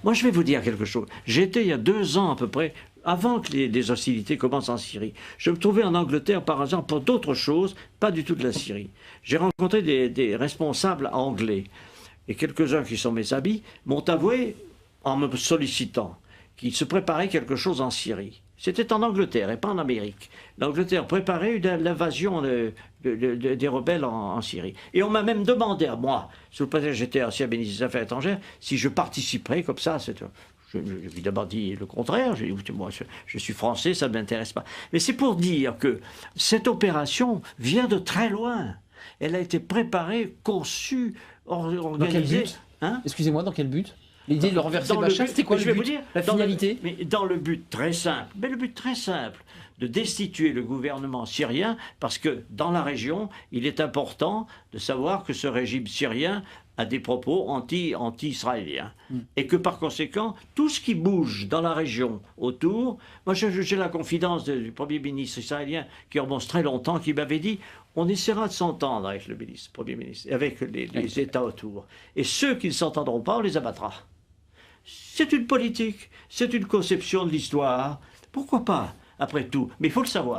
Moi, je vais vous dire quelque chose. J'étais il y a 2 ans à peu près, avant que les hostilités commencent en Syrie. Je me trouvais en Angleterre par hasard pour d'autres choses, pas du tout de la Syrie. J'ai rencontré des responsables anglais. Et quelques-uns qui sont mes amis m'ont avoué, en me sollicitant, qu'il se préparait quelque chose en Syrie. C'était en Angleterre et pas en Amérique. L'Angleterre préparait l'invasion des rebelles en Syrie. Et on m'a même demandé à moi, sous le prétexte que j'étais ancien ministre des Affaires étrangères, si je participerais comme ça. J'ai évidemment dit le contraire. J'ai dit, écoutez, moi, je suis français, ça ne m'intéresse pas. Mais c'est pour dire que cette opération vient de très loin. Elle a été préparée, conçue, organisée. Dans quel but, hein? Excusez-moi, dans quel but? L'idée de le renverser Bachar, c'était quoi le but? La finalité? Dans le but très simple, mais le but très simple, de destituer le gouvernement syrien, parce que dans la région, il est important de savoir que ce régime syrien a des propos anti-israéliens. Et que par conséquent, tout ce qui bouge dans la région autour, moi j'ai la confidence du Premier ministre israélien qui remonte très longtemps, qui m'avait dit on essaiera de s'entendre avec le Premier ministre, avec les États autour. Et ceux qui ne s'entendront pas, on les abattra. C'est une politique, c'est une conception de l'histoire. Pourquoi pas, après tout? Mais il faut le savoir.